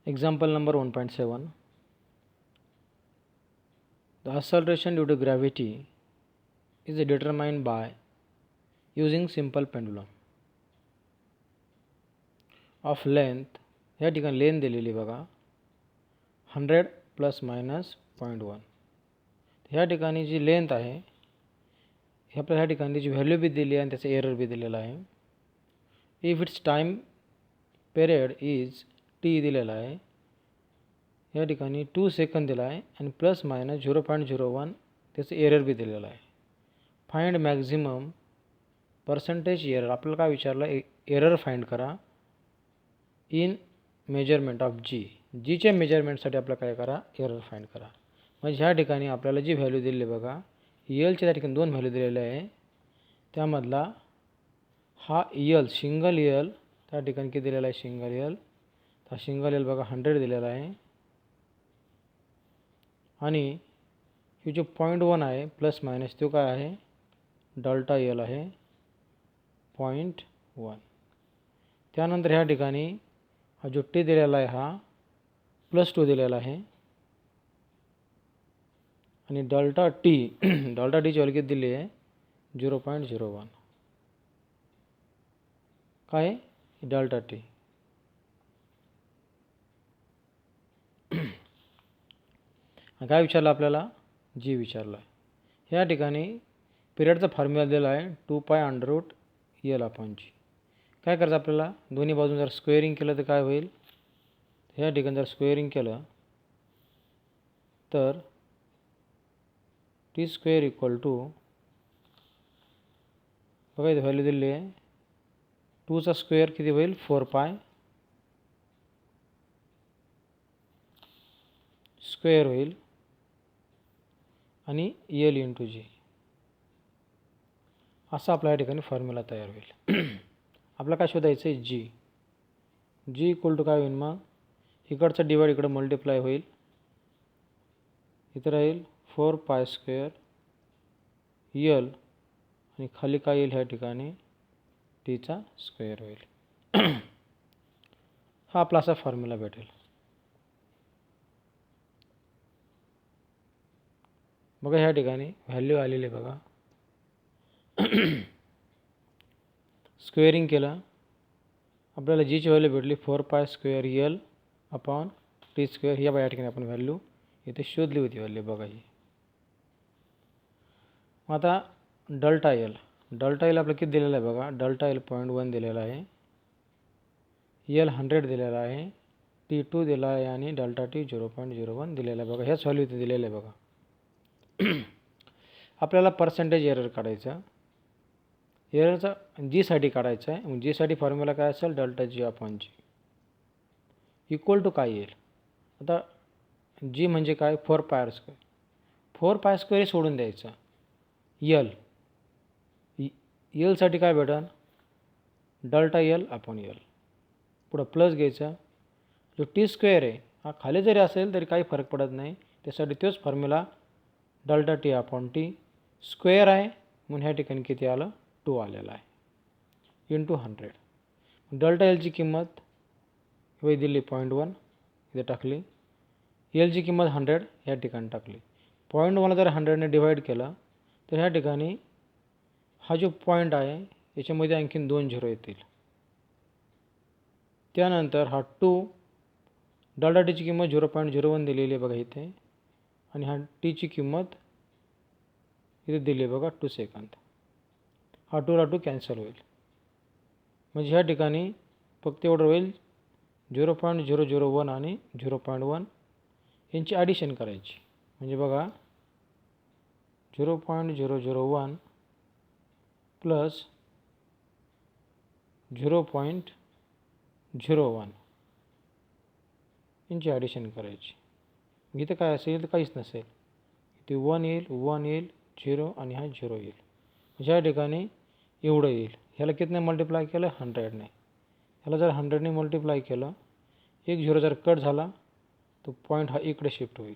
Example number 1.7. The acceleration due to gravity is determined by using simple pendulum of length. या ठिकाणी length दिलेली बघा 100 plus minus 0.1. ह्या ठिकाणी जी लेंथ आहे हे आपल्याला ह्या ठिकाणी त्याची व्हॅल्यू बी दिली आहे आणि त्याचा एरर बी दिलेला आहे. If it's time period is T दिलेला आहे. या ठिकाणी 2 सेकंद दिला आहे आणि प्लस मायनस 0.01 त्याचं एरर बी दिलेलं आहे. Find maximum percentage error. आपल्याला काय विचारलं, एरर फाइंड करा इन मेजरमेंट ऑफ जी. जीच्या मेजरमेंटसाठी आपल्याला काय करा, एरर फाइंड करा. म्हणजे ह्या ठिकाणी आपल्याला जी व्हॅल्यू दिली बघा, एलच्या त्या ठिकाणी 2 व्हॅल्यू दिलेल्या आहे. त्यामधला हा एल सिंगल एल त्या ठिकाणी किती दिलेला आहे, सिंगल एल. हा सिंगल एल बघा 100 दिलेला आहे आणि ही जो 0.1 आहे प्लस मायनस तो काय आहे, डेल्टा एल आहे 0.1. त्यानंतर ह्या ठिकाणी हा जो टी दिलेला आहे हा +2 दिलेला आहे आणि डेल्टा टीची व्हॅल्यू किती दिली आहे 0.01. काय डेल्टा टी. काय विचारलं आपल्याला, जी विचारलं आहे. ह्या ठिकाणी पिरियडचा फॉर्म्युला दिला आहे 2π√L/g. काय करायचं आपल्याला, दोन्ही बाजून जर स्क्वेअरिंग केलं तर काय होईल, ह्या ठिकाणी जर स्क्वेअरिंग केलं तर t² = बघा इथे व्हॅल्यू दिली आहे 2चा स्क्वेअर किती होईल 4π स्क्वेअर होईल आणि L × G असा आपल्या या ठिकाणी फॉर्म्युला तयार होईल. आपल्याला काय शोधायचं आहे, जी. जी = काय होईल, मग इकडचा डिवाइड इकडं मल्टिप्लाय होईल, इथं राहील 4π² L आणि खाली काय येईल ह्या ठिकाणी टीचा स्क्वेअर होईल. हा आपला असा फॉर्म्युला भेटेल. बघा ह्या ठिकाणी व्हॅल्यू आलेली आहे बघा. स्क्वेअरिंग केलं आपल्याला जीची व्हॅल्यू भेटली 4π² L/t². या ठिकाणी आपण व्हॅल्यू इथे शोधली होती व्हॅल्यू बघा ही. आता डेल्टा एल आपल्याला किती दिलेला आहे बघा, डेल्टा एल 0.1 दिलेला आहे, एल 100 दिलेला आहे, T2 दिला आहे आणि डेल्टा टी 0.01 दिलेला आहे बघा. ह्याच व्हॅल्यू इथे दिलेलं आहे बघा. आपल्याला पर्सेंटेज एरर काढायचा. एररचा जीसाठी काढायचा आहे. मग जीसाठी फॉर्म्युला काय असेल, डेल्टा G/G = काय येईल. आता जी म्हणजे काय 4πr². 4π² सोडून द्यायचा. एलसाठी काय भेटेल, डेल्टा L/L. पुढं प्लस घ्यायचा. जो t² आहे हा खाली जरी असेल तरी काही फरक पडत नाही. त्यासाठी तोच फॉर्म्युला डेल्टा T/T स्क्वेअर आहे म्हणून ह्या ठिकाणी किती आलं 2 आलेला आहे × 100. डेल्टा एलची किंमत वही दिली 0.1 इथे टाकली. एलची किंमत 100 ह्या ठिकाणी टाकली. 0.1 जर 100ने डिवाइड केला तर ह्या ठिकाणी हा जो पॉईंट आहे याच्यामध्ये आणखीन 2 झिरो येतील. त्यानंतर हा 2 डेल्टा टीची किंमत 0.01 दिलेली आहे बघा इथे आणि हा टीची किंमत इथे दिली आहे बघा 2 सेकंद. हा 2 ला 2 कॅन्सल होईल. म्हणजे ह्या ठिकाणी फक्त एवढं होईल 0.001 आणि 0.1 यांची ॲडिशन करायची. म्हणजे बघा 0.001 प्लस 0.01 यांची ॲडिशन करायची. इथं काय असेल तर काहीच नसेल, इथे 1 येईल, 1 येईल, 0 आणि हा 0 येईल. ह्या ठिकाणी एवढं येईल. ह्याला कितने मल्टिप्लाय केलं 100ने. ह्याला जर 100ने मल्टिप्लाय केलं, एक 0 जर कट झाला तो पॉईंट हा इकडे शिफ्ट होईल.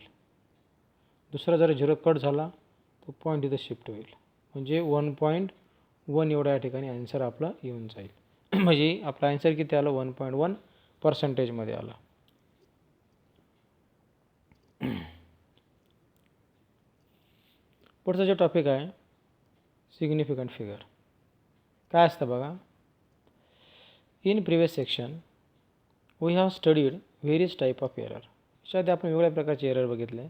दुसरा जर 0 कट झाला तो पॉईंट इथं शिफ्ट होईल. म्हणजे 1.1 एवढा या ठिकाणी आन्सर आपला येऊन जाईल. म्हणजे आपला आन्सर किती आलं 1.1% आला. पुढचा जो टॉपिक आहे सिग्निफिकंट फिगर. काय असतं बघा. In previous section we have studied various type of error. याच्यामध्ये आपण वेगवेगळ्या प्रकारचे एरर बघितले.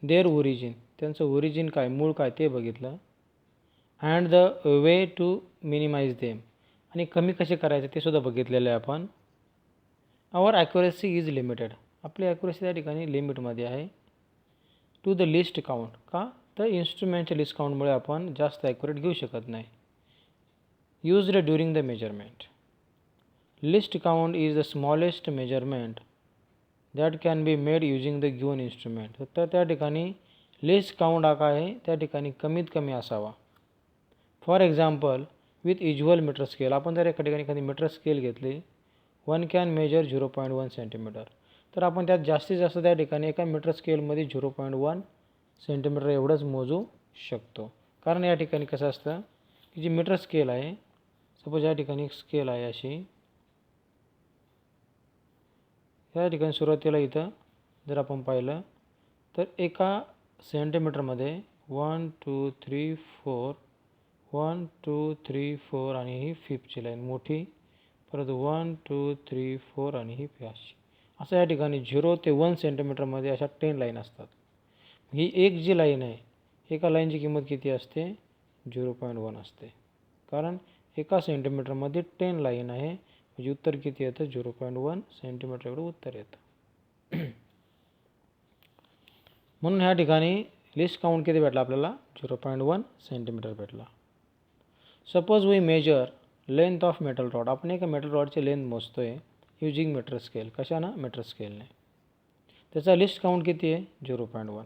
देअर ओरिजिन, त्यांचं ओरिजिन काय, मूळ काय ते बघितलं. And the way to minimise them, आणि कमी कसे करायचे ते सुद्धा बघितलेलं आहे आपण. आवर ॲक्युरेसी इज लिमिटेड, आपली ॲक्युरेसी त्या ठिकाणी लिमिटमध्ये आहे. टू द लिस्ट काउंट, का तर इन्स्ट्रुमेंटच्या लिस्ट काउंटमुळे आपण जास्त ॲक्युरेट घेऊ शकत नाही. Used during the measurement. List count is the smallest measurement that can be made using the given instrument. तर त्या ठिकाणी लिस्ट काउंट हा काय आहे त्या ठिकाणी कमीत कमी असावा. For example with usual metre scale, आपण जर एका ठिकाणी एखादी मीटर स्केल घेतली, 1 कॅन मेजर 0.1 सेंटीमीटर, तर आपण त्यात जास्तीत जास्त त्या ठिकाणी एका मीटर स्केलमध्ये 0.1 सेंटीमीटर एवढंच मोजू शकतो. कारण या ठिकाणी कसं असतं की जी मीटर स्केल आहे, सपोज या ठिकाणी एक स्केल आहे अशी, या ठिकाणी सुरुवातीला इथं जर आपण पाहिलं तर एका सेंटीमीटरमध्ये 1 2 3 4 1 2 3 4 आणि ही 5ची लाईन मोठी, परत 1 2 3 4 आणि ही 5. असं या ठिकाणी 0 ते 1 सेंटीमीटरमध्ये अशा 10 लाईन असतात. ही एक जी लाईन आहे, एका लाईनची किंमत किती असते, 0.1 असते. कारण एका सेंटीमीटरमध्ये 10 लाईन आहे, म्हणजे उत्तर किती येतं, 0.1 सेंटीमीटर एवढं उत्तर येतं. म्हणून ह्या ठिकाणी लिस्ट काउंट किती भेटला आपल्याला, 0.1 सेंटीमीटर भेटला. Suppose we measure length of metal rod, आपण एका मेटल रॉडची लेंथ मोजतोय युजिंग मीटर स्केल. कशानं, मीटर स्केलने. त्याचा लिस्ट काउंट किती आहे, 0.1.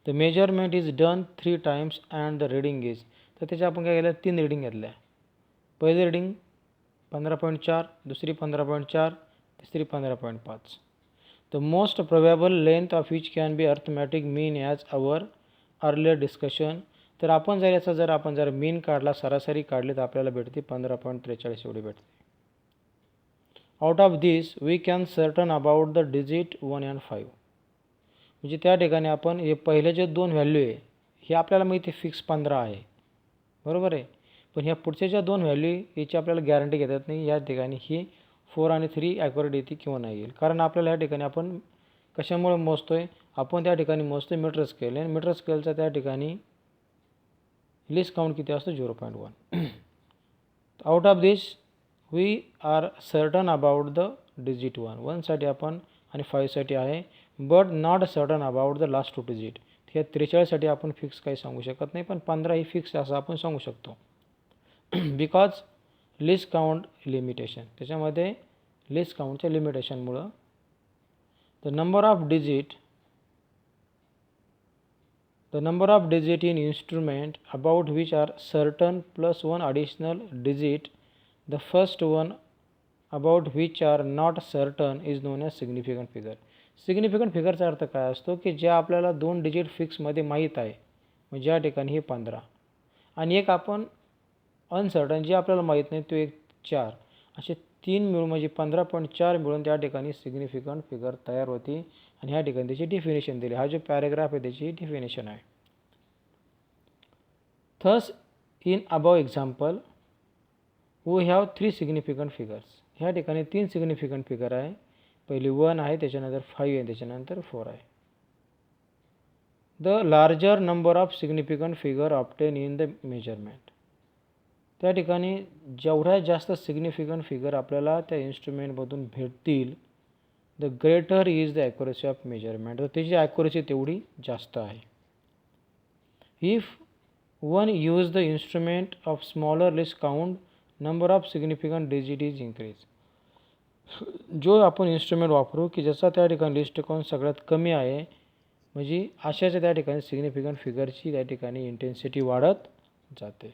The measurement is done 3 times and the reading is, तर त्याच्या आपण काय केलं, 3 रिडिंग घेतल्या. पहिली रिडिंग 15.4, दुसरी 15.4, तिसरी 15.5. The most प्रोबॅबल length of which can be arithmetic mean as our earlier discussion. तर आपण जर याचा आपण मीन काढला, सरासरी काढली, तर आपल्याला भेटते 15.43 एवढी भेटते. Out of this we can certain about the digit 1 and 5. म्हणजे त्या ठिकाणी आपण हे पहिले जे 2 व्हॅल्यू आहे हे आपल्याला माहिती फिक्स 15 आहे, बरोबर आहे. पण ह्या पुढच्या ज्या 2 व्हॅल्यू याची आपल्याला गॅरंटी घेता येत नाही. या ठिकाणी ही 4 आणि 3 ॲक्युरेट येते किंवा नाही येईल. कारण आपल्याला या ठिकाणी आपण कशामुळे मोजतोय, आपण त्या ठिकाणी मोजतोय मीटर स्केल, आणि मीटर स्केलचा त्या ठिकाणी लिस्ट काउंट किती असतो, 0.1. Out of this we are certain about the digit 1 साठी आपण आणि 5 साठी आहे, but not certain about the last 2 digit. ह्या 43 साठी आपण फिक्स काही सांगू शकत नाही, पण 15 ही फिक्स असं आपण सांगू शकतो. बिकॉज लिस्ट काउंट लिमिटेशन, त्याच्यामध्ये लिस्ट काउंटच्या लिमिटेशनमुळं. The number of digit in instrument about which are certain plus 1 additional digit, the first one about which are not certain is known as significant figure. Significant फिगरचा अर्थ काय असतो की जे आपल्याला 2 डिजिट फिक्समध्ये माहीत आहे, म्हणजे या ठिकाणी हे 15, आणि एक आपण अनसर्टन जे आपल्याला माहीत नाही तो एक 4, असे 3 मिळून म्हणजे 15.4 मिळून त्या ठिकाणी सिग्निफिकंट फिगर तयार होती. आणि ह्या ठिकाणी त्याची डिफिनेशन दिली. हा जो पॅरेग्राफ आहे त्याची डिफिनेशन आहे. Thus in above example we have 3 significant figures. ह्या ठिकाणी 3 सिग्निफिकंट फिगर आहे. पहिली 1 आहे, त्याच्यानंतर 5 आहे, त्याच्यानंतर 4 आहे. The larger number of significant figure obtain in the measurement. त्या ठिकाणी जेवढ्या जास्त सिग्निफिकंट फिगर आपल्याला त्या इन्स्ट्रुमेंटमधून भेटतील, the greater is the accuracy of measurement, तर त्याची ॲक्युरेसी तेवढी जास्त आहे. If one use the instrument of smaller list count, number of significant digit is increase. जो आपण इन्स्ट्रुमेंट वापरू की ज्याचा त्या ठिकाणी लिस्ट काउंट सगळ्यात कमी आहे, म्हणजे अशाच्या त्या ठिकाणी सिग्निफिकंट फिगरची त्या ठिकाणी इंटेन्सिटी वाढत जाते.